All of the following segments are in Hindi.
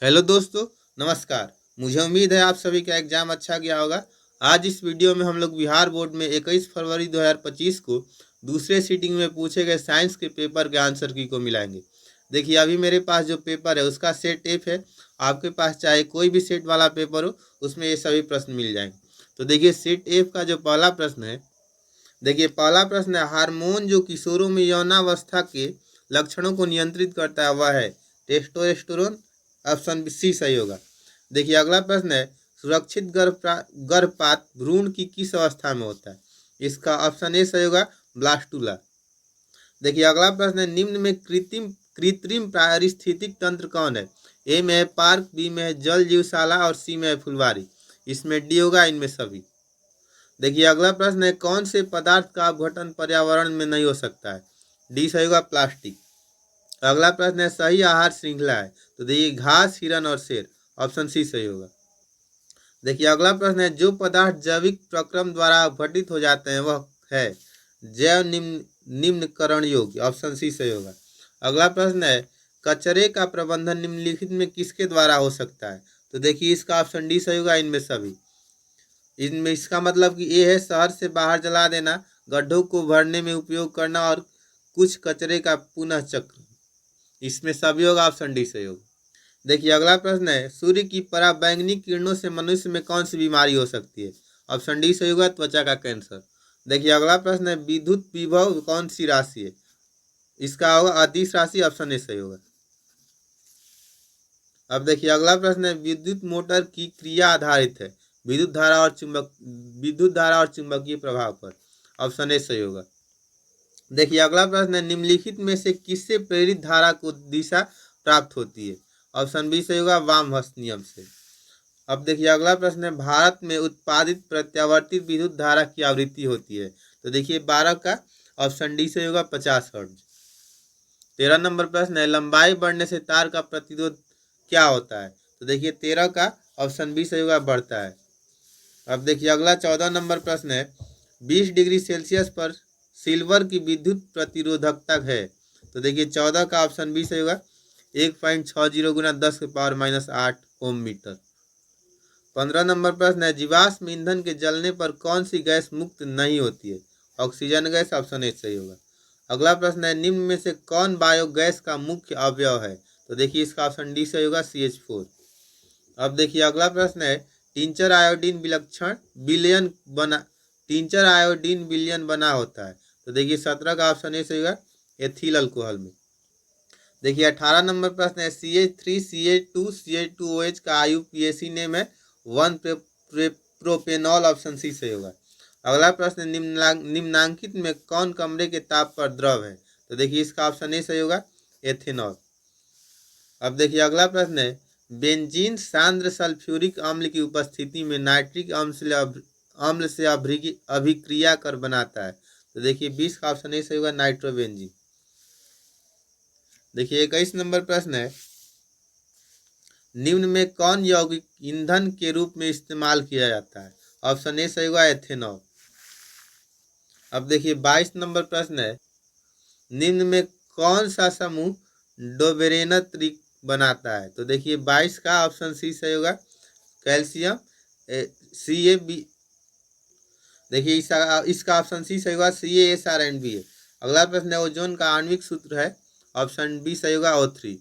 हेलो दोस्तों, नमस्कार। मुझे उम्मीद है आप सभी का एग्जाम अच्छा गया होगा। आज इस वीडियो में हम लोग बिहार बोर्ड में 21 फरवरी 2025 को दूसरे सीटिंग में पूछे गए साइंस के पेपर के आंसर की को मिलाएंगे। देखिए, अभी मेरे पास जो पेपर है उसका सेट एफ है। आपके पास चाहे कोई भी सेट वाला पेपर हो, उसमें ये सभी प्रश्न मिल जाएंगे। तो देखिए, सेट एफ का जो पहला प्रश्न है, देखिए पहला प्रश्न है, हार्मोन जो किशोरों में यौनावस्था के लक्षणों को नियंत्रित करता है वह है टेस्टोस्टेरोन। ऑप्शन सी सही होगा। देखिए अगला प्रश्न है, सुरक्षित गर्भपात भ्रूण की किस अवस्था में होता है? इसका ऑप्शन ए सही होगा, ब्लास्टुला। देखिए अगला प्रश्न है, निम्न में कृत्रिम कृत्रिम पारिस्थितिक तंत्र कौन है? ए में है पार्क, बी में है जल जीवशाला और सी में है फुलवारी। इसमें डी होगा इनमें सभी। देखिए अगला प्रश्न है, कौन से पदार्थ का अपघटन पर्यावरण में नहीं हो सकता है? डी सही होगा, प्लास्टिक। अगला प्रश्न है, सही आहार श्रृंखला है? तो देखिए घास, हिरन और शेर। ऑप्शन सी सही होगा। देखिए अगला प्रश्न है, जो पदार्थ जैविक प्रक्रम द्वारा अपघटित हो जाते हैं वह है जैव निम्नकरण योग्य। ऑप्शन सी सही होगा। अगला प्रश्न है, कचरे का प्रबंधन निम्नलिखित में किसके द्वारा हो सकता है? तो देखिए इसका ऑप्शन डी सही होगा, इनमें सभी। इनमें इसका मतलब कि ये है शहर से बाहर जला देना, गड्ढों को भरने में उपयोग करना और कुछ कचरे का पुनः चक्र। इसमें सभी होगा, ऑप्शन डी सही होगा। देखिए अगला प्रश्न है, सूर्य की पराबैंगनी किरणों से मनुष्य में कौन सी बीमारी हो सकती है? ऑप्शन डी सही होगा, त्वचा का कैंसर। देखिए अगला प्रश्न है, विद्युत विभव कौन सी राशि है? इसका होगा अदिश राशि। ऑप्शन ए सही होगा। अब देखिए अगला प्रश्न है, विद्युत मोटर की क्रिया आधारित है विद्युत धारा और चुंबकीय प्रभाव पर। ऑप्शन ए सही होगा। देखिए अगला प्रश्न है, निम्नलिखित में से किससे प्रेरित धारा को दिशा प्राप्त होती है? ऑप्शन बी सही होगा, वामहस्त नियम से। अब देखिए अगला प्रश्न है, भारत में उत्पादित प्रत्यावर्तित विद्युत धारा की आवृत्ति होती है? तो देखिए 12 का ऑप्शन डी सही होगा, 50 हर्ट्ज। 13 नंबर प्रश्न है, लंबाई बढ़ने से तार का प्रतिरोध क्या होता है? तो देखिए 13 का ऑप्शन बी सही होगा, बढ़ता है। अब देखिए अगला 14 नंबर प्रश्न है, 20 डिग्री सेल्सियस पर सिल्वर की विद्युत प्रतिरोधकता है? तो देखिए 14 का ऑप्शन बी सही होगा, 1.60 गुना 10 के पावर -8 ओम मीटर। 15 नंबर प्रश्न है, जीवाश्म ईंधन के जलने पर कौन सी गैस मुक्त नहीं होती है? Oxygen gas. ऑप्शन ए सही होगा। अगला प्रश्न है, निम्न में से कौन बायोगैस का मुख्य अवयव है? तो देखिए इसका ऑप्शन डी सही होगा, CH4। अब देखिए अगला प्रश्न है, टिंचर आयोडीन विलक्षण विलयन बना टिंचर आयोडीन विलयन बना होता है? तो देखिए 17 का ऑप्शन ए सही होगा, एथिल अल्कोहल में। देखिए 18 नंबर प्रश्न है, CH3 CH2 CH2OH का IUPAC नेम है 1 प्रोपेनॉल। ऑप्शन सी सही होगा। अगला प्रश्न, निम्नांकित में कौन कमरे के ताप पर द्रव है? तो देखिए इसका ऑप्शन ए सही होगा, एथेनॉल। अब देखिए अगला प्रश्न है, बेंजीन सांद्र सल्फ्यूरिक अम्ल की उपस्थिति में नाइट्रिक अम्ल से अभिक्रिया कर बनाता है? तो देखिए 20 का ऑप्शन ए सही होगा, नाइट्रोबेंजीन। देखिए 21 नंबर प्रश्न है, निम्न में कौन यौगिक ईंधन के रूप में इस्तेमाल किया जाता है? ऑप्शन ए सही होगा, एथेनॉल। अब देखिए 22 नंबर प्रश्न है, निम्न में कौन सा समूह डोबेरेनत बनाता है? तो देखिए 22 का ऑप्शन सी सही होगा, कैल्शियम CaB। देखिए इसका ऑप्शन सी सही होगा, CaSrNB है। अगला प्रश्न है, ओजोन का आणविक सूत्र है? ऑप्शन बी सही होगा, O3।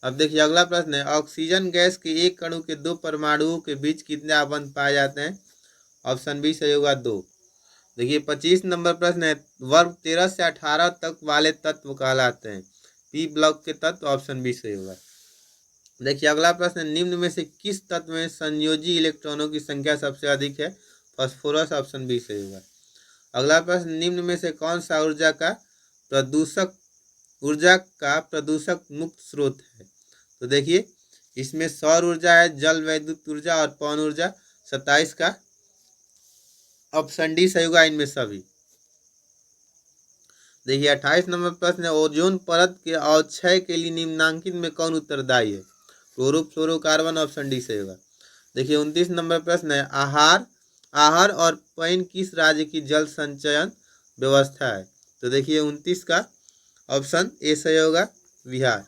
अब देखिए अगला प्रश्न है, ऑक्सीजन गैस के एक अणु के दो परमाणुओं के बीच कितने आबंध पाए जाते हैं? ऑप्शन बी सही होगा, 2। देखिए 25 नंबर प्रश्न है, वर्ग 13 से 18 तक वाले तत्व कहलाते हैं? पी ब्लॉक के तत्व। ऑप्शन बी सही होगा। देखिए अगला प्रश्न है, निम्न में से किस तत्व में संयोजी इलेक्ट्रॉनों की संख्या सबसे अधिक है? फास्फोरस। ऑप्शन बी सही होगा। अगला प्रश्न, निम्न में से कौन सा ऊर्जा का प्रदूषक मुक्त स्रोत है? तो देखिए इसमें सौर ऊर्जा है, जल वैद्युत ऊर्जा और पवन ऊर्जा। 27 का ऑप्शन डी सही होगा, इनमें सभी। देखिए 28 नंबर प्रश्न है, ओजोन परत के अवक्षय के लिए निम्नांकित में कौन उत्तरदायी है? क्लोरोफ्लोरोकार्बन। ऑप्शन डी सही होगा। देखिए 29 नंबर प्रश्न है, आहर और पैन किस राज्य की जल संचयन व्यवस्था है? तो देखिए 29 का ऑप्शन ए सही होगा, बिहार।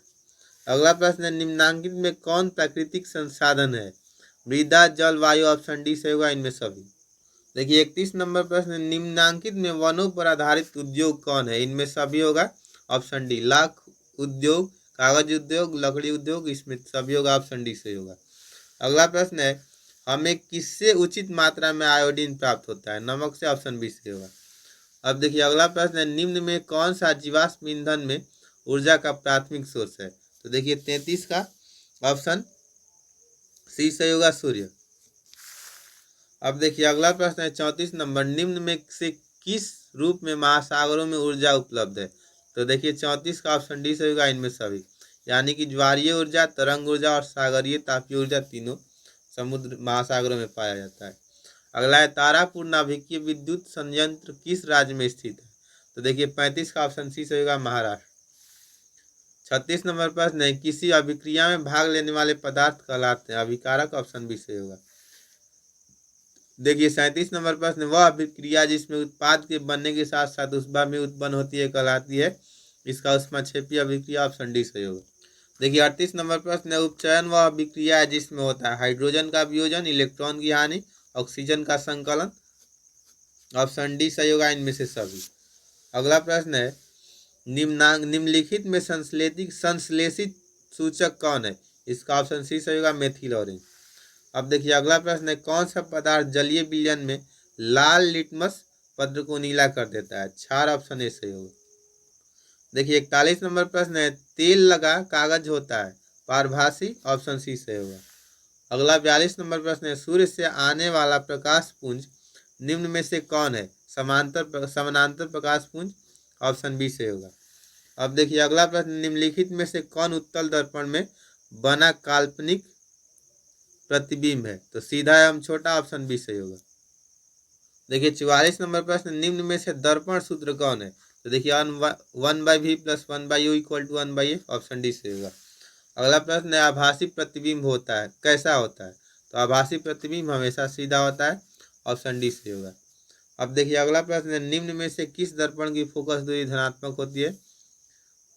अगला प्रश्न है निम्नांकित में कौन प्राकृतिक संसाधन है? मृदा, जल, वायु। ऑप्शन डी सही होगा इनमें सभी। देखिए 31 नंबर प्रश्न, निम्नांकित में वनों पर आधारित उद्योग कौन है? इनमें सभी होगा ऑप्शन डी। लाख उद्योग, कागज उद्योग, लकड़ी उद्योग, इसमें सभी होगा ऑप्शन डी सही होगा। अगला प्रश्न है हमें किससे उचित मात्रा में आयोडीन प्राप्त होता है? नमक से। ऑप्शन बी सही होगा। अब देखिए अगला प्रश्न है निम्न में कौन सा जीवाश्म ईंधन में ऊर्जा का प्राथमिक सोर्स है? तो देखिए 33 का ऑप्शन सी सही होगा, सूर्य। अब देखिए अगला प्रश्न है 34 नंबर, निम्न में से किस रूप में महासागरों में ऊर्जा उपलब्ध है? तो देखिए 34 का ऑप्शन डी सही होगा इनमें सभी, यानी कि ज्वारीय ऊर्जा, तरंग ऊर्जा और सागरीय तापीय ऊर्जा तीनों समुद्र महासागरों में पाया जाता है। अगला है तारापुर नाभिकीय विद्युत संयंत्र किस राज्य में स्थित है? तो देखिए 35 का ऑप्शन सी सही होगा, महाराष्ट्र। 36 नंबर प्रश्न है किसी अभिक्रिया में भाग लेने वाले पदार्थ कहलाते हैं? अभिकारक। ऑप्शन बी सही होगा। देखिए 37 नंबर प्रश्न, वह अभिक्रिया जिसमें उत्पाद के बनने के साथ साथ ऊष्मा भी उत्पन्न होती है कहलाती है? इसका ऊष्माक्षेपी अभिक्रिया। ऑप्शन डी सही होगा। देखिए 38 नंबर प्रश्न है उपचयन वह अभिक्रिया है जिसमें होता है हाइड्रोजन का वियोजन, इलेक्ट्रॉन की हानि, ऑक्सीजन का संकलन। ऑप्शन डी सही होगा इनमें से सभी। अगला प्रश्न है निम्नलिखित में संश्लेषित सूचक कौन है? इसका ऑप्शन सी सही होगा, मेथिल ऑरेंज। अब देखिए अगला प्रश्न है कौन सा पदार्थ जलीय विलयन में लाल लिटमस पत्र को नीला कर देता है? क्षार। ऑप्शन ए सही होगा। देखिए 41 नंबर प्रश्न है तेल लगा कागज होता है पारभासी। ऑप्शन सी सही होगा। अगला 42 नंबर प्रश्न है सूर्य से आने वाला प्रकाश पुंज निम्न में से कौन है? समानांतर प्रकाश पुंज। ऑप्शन बी सही होगा। अब देखिए अगला प्रश्न निम्नलिखित में से कौन उत्तल दर्पण में बना काल्पनिक प्रतिबिंब है? तो सीधा एवं छोटा। ऑप्शन बी सही होगा। देखिए 44 नंबर प्रश्न निम्न में से दर्पण सूत्र कौन है? तो देखिए 1/v + 1/u = 1/f। Option D सही होगा। अगला प्रश्न है आभासी प्रतिबिंब होता है कैसा होता है? तो आभासी प्रतिबिंब हमेशा सीधा होता है। ऑप्शन डी सही होगा। अब देखिए अगला प्रश्न है निम्न में से किस दर्पण की फोकस दूरी धनात्मक होती है?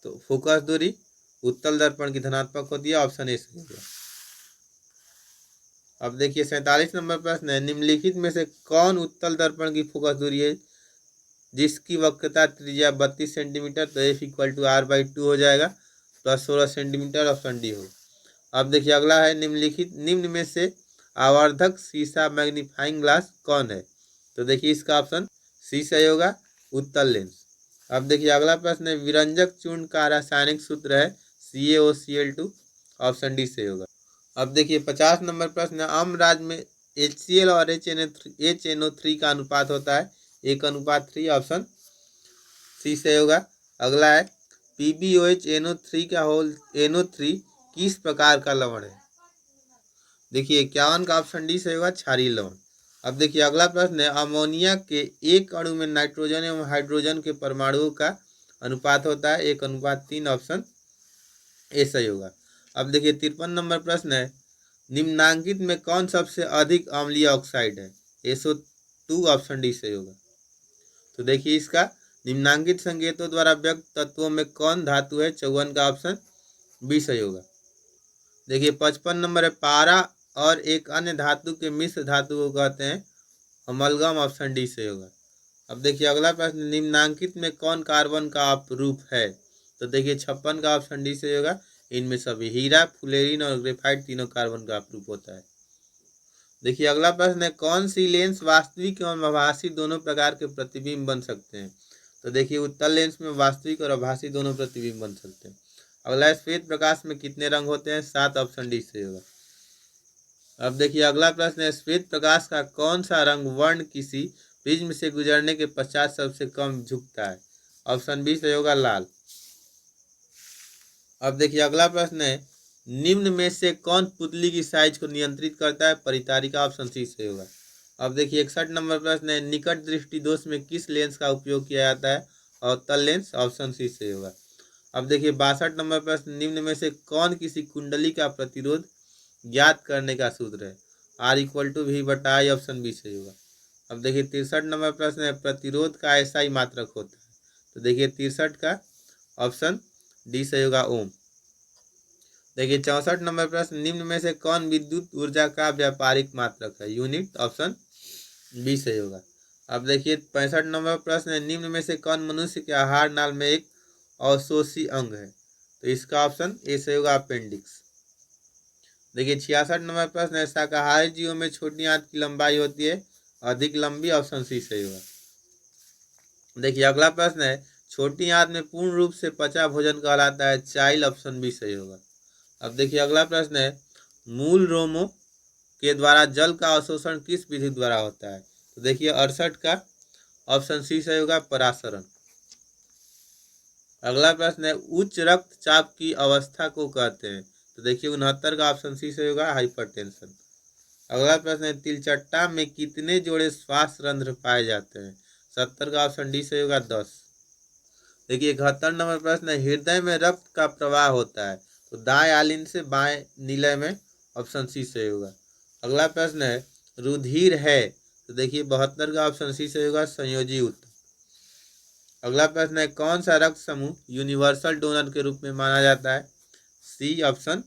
तो फोकस दूरी उत्तल दर्पण की धनात्मक होती है। ऑप्शन ए सही होगा। अब देखिए 47 नंबर प्रश्न है निम्नलिखित में से कौन उत्तल दर्पण की फोकस दूरी है जिसकी वक्रता त्रिज्या 32 सेंटीमीटर? तो F = R/2 हो जाएगा, प्लस 16 सेंटीमीटर। ऑप्शन डी होगा। अब देखिए अगला है निम्न में से आवर्धक शीशा मैग्नीफाइंग ग्लास कौन है? तो देखिए इसका ऑप्शन सी सही होगा, उत्तल लेंस। अब देखिए अगला प्रश्न है विरंजक चूर्ण का रासायनिक सूत्र है CaOCl2। ऑप्शन डी सही होगा। अब देखिए 50 नंबर प्रश्न है अम्ल में HCl और HNO3 का अनुपात होता है 1:3। ऑप्शन सी सही होगा। अगला है PbOH NO3 का होल NO3 किस प्रकार का लवण है? देखिए 51 का ऑप्शन डी सही होगा, क्षारीय लवण। अब देखिए अगला प्रश्न है अमोनिया के एक अणु में नाइट्रोजन एवं हाइड्रोजन के परमाणुओं का अनुपात होता है 1:3। ऑप्शन ए सही होगा। अब देखिए 53 नंबर प्रश्न है निम्नांकित में कौन सबसे अधिक अम्लीय ऑक्साइड है? SO2। ऑप्शन डी सही होगा। तो देखिए इसका निम्नांकित संकेतों द्वारा व्यक्त तत्वों में कौन धातु है? 54 का ऑप्शन बी सही होगा। देखिए 55 नंबर है पारा और एक अन्य धातु के मिश्र धातु को कहते हैं अमलगम। ऑप्शन डी सही होगा। अब देखिए अगला प्रश्न निम्नांकित में कौन कार्बन का अपरूप है? तो देखिए 56 का ऑप्शन डी सही होगा, इनमें सभी हीरा, फुलेरिन और ग्रेफाइट तीनों कार्बन का अपरूप होता है। देखिए अगला प्रश्न है कौन सी लेंस वास्तविक एवं आभासी दोनों प्रकार के प्रतिबिंब बन सकते हैं? तो देखिए उत्तल लेंस में वास्तविक और आभासी दोनों प्रतिबिंब बन सकते हैं। अगला है श्वेत प्रकाश में कितने रंग होते हैं? 7। ऑप्शन डी सही होगा। अब देखिए अगला प्रश्न है श्वेत प्रकाश का कौन सा रंग वर्ण किसी प्रिज्म से गुजरने के पश्चात सबसे कम झुकता है? ऑप्शन बी सही होगा, लाल। अब देखिए अगला प्रश्न है निम्न में से कौन पुतली की साइज को नियंत्रित करता है? परितारिका। ऑप्शन सी सही होगा। अब देखिए 61 नंबर प्रश्न है निकट दृष्टि दोष में किस लेंस का उपयोग किया जाता है? अवतल लेंस। ऑप्शन सी सही होगा। अब देखिए 62 नंबर प्रश्न निम्न में से कौन किसी कुंडली का प्रतिरोध ज्ञात करने का सूत्र है? R = V/I। ऑप्शन बी सही होगा। अब देखिए 63 नंबर प्रश्न है प्रतिरोध का ऐसा ही मात्रक होता है? तो देखिए 63 का ऑप्शन डी सही होगा, ओम। देखिए 64 नंबर प्रश्न, निम्न में से कौन विद्युत ऊर्जा का व्यापारिक मात्रक है? यूनिट। ऑप्शन बी सही होगा। अब देखिए 65 नंबर प्रश्न है, निम्न में से कौन मनुष्य के आहार नाल में एक अवशोषी अंग है? तो इसका ऑप्शन ए सही होगा, अपेंडिक्स। देखिए 66 नंबर प्रश्न है, शाकाहारी जीवों में छोटी आंत की लंबाई होती है अधिक लंबी? ऑप्शन सी सही होगा। देखिए अगला प्रश्न है, छोटी आंत में पूर्ण रूप से पचा भोजन कहलाता है? चाइल्ड। ऑप्शन बी सही होगा। अब देखिए अगला प्रश्न है, मूल रोमों के द्वारा जल का अवशोषण किस विधि द्वारा होता है? तो देखिए 68 का ऑप्शन सी सही होगा, परासरण। अगला प्रश्न है, उच्च रक्तचाप की अवस्था को कहते हैं? तो देखिए 69 का ऑप्शन सी सही होगा, हाइपरटेंशन। अगला प्रश्न है, तिलचट्टा में कितने जोड़े श्वास रंध्र पाए जाते हैं? 70 का ऑप्शन डी सही होगा, 10। देखिए 71 नंबर प्रश्न है, हृदय में रक्त का प्रवाह होता है? तो दाएं आलिन से बाएं नीलय में? ऑप्शन सी सही होगा। अगला प्रश्न है, रुधिर है? तो देखिए 72 का ऑप्शन सी सही होगा, संयोजी उत्तर। अगला प्रश्न है, कौन सा रक्त समूह यूनिवर्सल डोनर के रूप में माना जाता है? सी ऑप्शन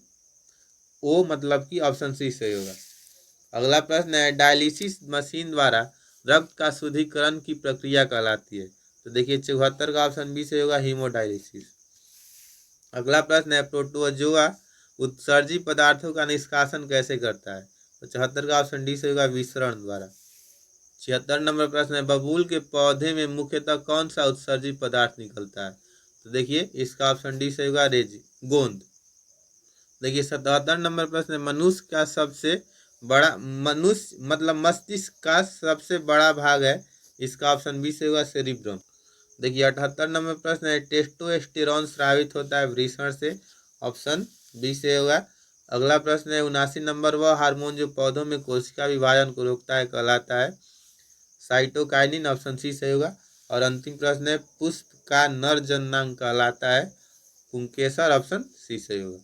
ओ, मतलब कि ऑप्शन सी सही होगा। अगला प्रश्न है, डायलिसिस मशीन द्वारा रक्त का शुद्धिकरण की प्रक्रिया कहलाती है? तो देखिए 74 का ऑप्शन बी सही होगा, हीमोडायलिसिस। अगला प्रश्न है, प्रोटोजोआ उत्सर्जी पदार्थों का निष्कासन कैसे करता है? तो 74 का ऑप्शन डी सही होगा, विसरण द्वारा। 76 नंबर प्रश्न है, बबूल के पौधे में मुख्यतः कौन सा उत्सर्जी पदार्थ निकलता है? तो देखिए इसका ऑप्शन डी सही होगा, गोंद। देखिए 77 नंबर प्रश्न है, मनुष्य का सबसे बड़ा मनुष्य मतलब मस्तिष्क का सबसे बड़ा भाग है? इसका ऑप्शन बी सही होगा, सेरिब्रम। देखिए 78 नंबर प्रश्न है, टेस्टोस्टेरोन स्रावित होता है वृषण से? ऑप्शन बी से होगा। अगला प्रश्न है, 79 नंबर, वह हार्मोन जो पौधों में कोशिका विभाजन को रोकता है कहलाता है? साइटोकाइनिन। ऑप्शन सी सही होगा। और अंतिम प्रश्न है, पुष्प का नर जननांग कहलाता है? पुंकेसर। ऑप्शन सी सही होगा।